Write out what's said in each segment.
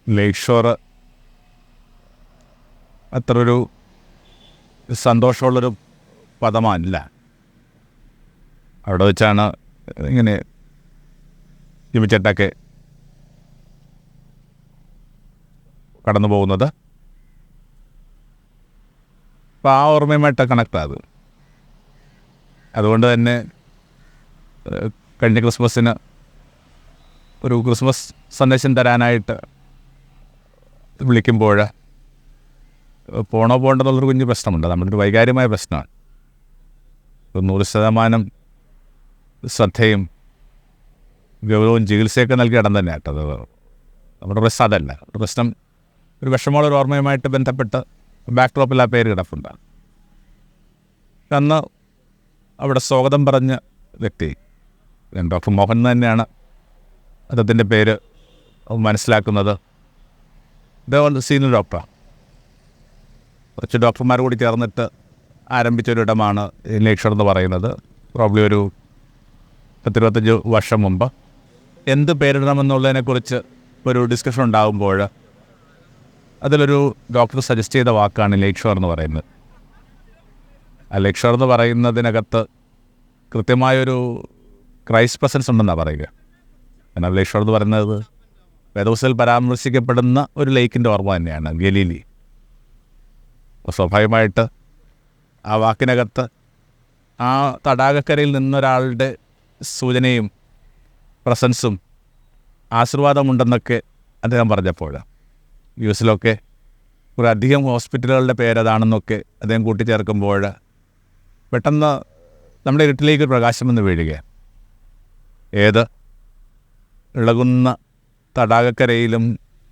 ലേക്ക് shore അത്രയൊരു സന്തോഷമുള്ളൊരു പദമല്ല. അവിടെ വെച്ചാണ് ഇങ്ങനെ ജിമിച്ചേട്ടൊക്കെ കടന്നു പോകുന്നത്. അപ്പോൾ ആ ഓർമ്മയുമായിട്ട് കണക്റ്റാണ്. അതുകൊണ്ട് തന്നെ കഴിഞ്ഞ ക്രിസ്മസിന് ഒരു ക്രിസ്മസ് സന്ദേശം തരാനായിട്ട് വിളിക്കുമ്പോൾ പോണോ പോകണ്ടെന്നുള്ളൊരു കുഞ്ഞു പ്രശ്നമുണ്ട്. നമ്മുടെ ഒരു വൈകാര്യമായ പ്രശ്നമാണ്. 100% ശ്രദ്ധയും ഗൗരവവും ചികിത്സയൊക്കെ നൽകിയ ഇടം തന്നെ കേട്ടത്. നമ്മുടെ പ്രശ്നം അതല്ല. പ്രശ്നം ഒരു വിഷമമുള്ള ഒരു ഓർമ്മയുമായിട്ട് ബന്ധപ്പെട്ട് ബാക്ക്ഡ്രോപ്പിൽ ആ പേര് കിടപ്പുണ്ട്. അന്ന് അവിടെ സ്വാഗതം പറഞ്ഞ വ്യക്തി ഡോക്ടർ മോഹൻ തന്നെയാണ് അദ്ദേഹത്തിൻ്റെ പേര് മനസ്സിലാക്കുന്നത്. ഇതേപോലെ സീനിയർ ഡോക്ടറാണ്. കുറച്ച് ഡോക്ടർമാർ കൂടി ചേർന്നിട്ട് ആരംഭിച്ചൊരിടമാണ് ലേക്ക് ഷോർ എന്ന് പറയുന്നത്. പ്രോബ്ലി ഒരു 10-25 വർഷം മുമ്പ് എന്ത് പേരിടണമെന്നുള്ളതിനെക്കുറിച്ച് ഒരു ഡിസ്കഷൻ ഉണ്ടാകുമ്പോൾ അതിലൊരു ഡോക്ടർ സജസ്റ്റ് ചെയ്ത വാക്കാണ് ലേക്ക് ഷോർ എന്ന് പറയുന്നത്. ആ ലേക്ക് ഷോർ എന്ന് പറയുന്നതിനകത്ത് കൃത്യമായൊരു ക്രൈസ്റ്റ് പ്രസൻസ് ഉണ്ടെന്നാണ് പറയുക. കാരണം ലേക്ക് ഷോർ എന്ന് പറയുന്നത് വേദപുസ്തകത്തിൽ പരാമർശിക്കപ്പെടുന്ന ഒരു ലേക്കിൻ്റെ ഓർമ്മ തന്നെയാണ്, ഗലീലി. അപ്പോൾ സ്വാഭാവികമായിട്ട് ആ വാക്കിനകത്ത് ആ തടാകക്കരയിൽ നിന്നൊരാളുടെ സൂചനയും പ്രസൻസും ആശീർവാദമുണ്ടെന്നൊക്കെ അദ്ദേഹം പറഞ്ഞപ്പോൾ യു.എസിലൊക്കെ കുറേ അധികം ഹോസ്പിറ്റലുകളുടെ പേരതാണെന്നൊക്കെ അദ്ദേഹം കൂട്ടിച്ചേർക്കുമ്പോൾ പെട്ടെന്ന് നമ്മുടെ ഇരുട്ടിലേക്ക് പ്രകാശം വന്ന് വീഴുകയാണ്. ഏത് ഇളകുന്ന തടാകക്കരയിലും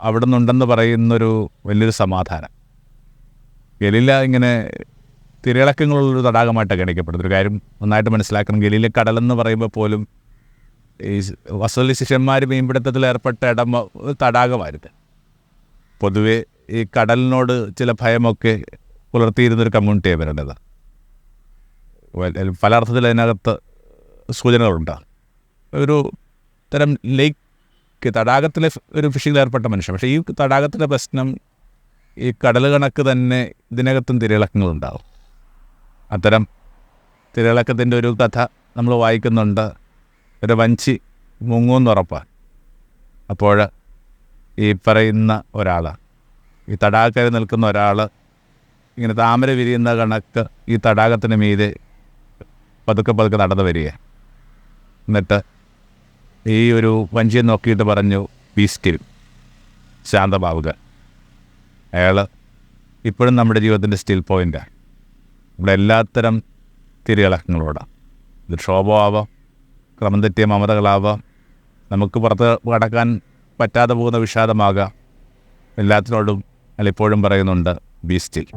അവിടെ നിന്നുണ്ടെന്ന് പറയുന്നൊരു വലിയൊരു സമാധാനം. ഗലീല ഇങ്ങനെ തിരയിളക്കങ്ങളുള്ളൊരു തടാകമായിട്ടാണ് ഗണിക്കപ്പെടുന്നത്. ഒരു കാര്യം നന്നായിട്ട് മനസ്സിലാക്കണം. ഗലീല കടലെന്ന് പറയുമ്പോൾ പോലും ഈ വസൂലി ശിഷ്യന്മാർ മീൻപിടുത്തത്തിൽ ഏർപ്പെട്ട ഇടം തടാകമായിരുന്നു. പൊതുവെ ഈ കടലിനോട് ചില ഭയമൊക്കെ പുലർത്തിയിരുന്നൊരു കമ്മ്യൂണിറ്റിയാണ് വരേണ്ടത്. പല അർത്ഥത്തിൽ അതിനകത്ത് സൂചനകളുണ്ട്. ഒരു തരം ലേക്ക് തടാകത്തിലെ ഒരു ഫിഷിങ്ങിൽ ഏർപ്പെട്ട മനുഷ്യൻ. പക്ഷേ ഈ തടാകത്തിലെ പ്രശ്നം ഈ കടൽ കണക്ക് തന്നെ ഇതിനകത്തും തിരയിളക്കങ്ങളുണ്ടാവും. അത്തരം തിരയിളക്കത്തിൻ്റെ ഒരു കഥ നമ്മൾ വായിക്കുന്നുണ്ട്. ഒരു വഞ്ചി മുങ്ങുമെന്ന് ഉറപ്പാണ്. അപ്പോൾ ഈ പറയുന്ന ഒരാൾ, ഈ തടാകക്കര നിൽക്കുന്ന ഒരാൾ ഇങ്ങനെ താമര വിരിയുന്ന കണക്ക് ഈ തടാകത്തിന് മീതെ പതുക്കെ പതുക്കെ നടന്നു വരിക. എന്നിട്ട് ഈ ഒരു വഞ്ചിയെ നോക്കിയിട്ട് പറഞ്ഞു, ബി സ്റ്റിൽ, ശാന്തമാവുക. അയാൾ ഇപ്പോഴും നമ്മുടെ ജീവിതത്തിൻ്റെ സ്റ്റിൽ പോയിൻ്റാണ്. ഇവിടെ എല്ലാത്തരം തിരയിളക്കങ്ങളോടാണ്. ഇത് ക്ഷോഭമാവാം, ക്രമം തെറ്റിയ മമതകളാവാം, നമുക്ക് പുറത്ത് കടക്കാൻ പറ്റാതെ പോകുന്ന വിഷാദമാകാം. എല്ലാത്തിനോടും അയാൾ ഇപ്പോഴും പറയുന്നുണ്ട്, ബി സ്റ്റിൽ.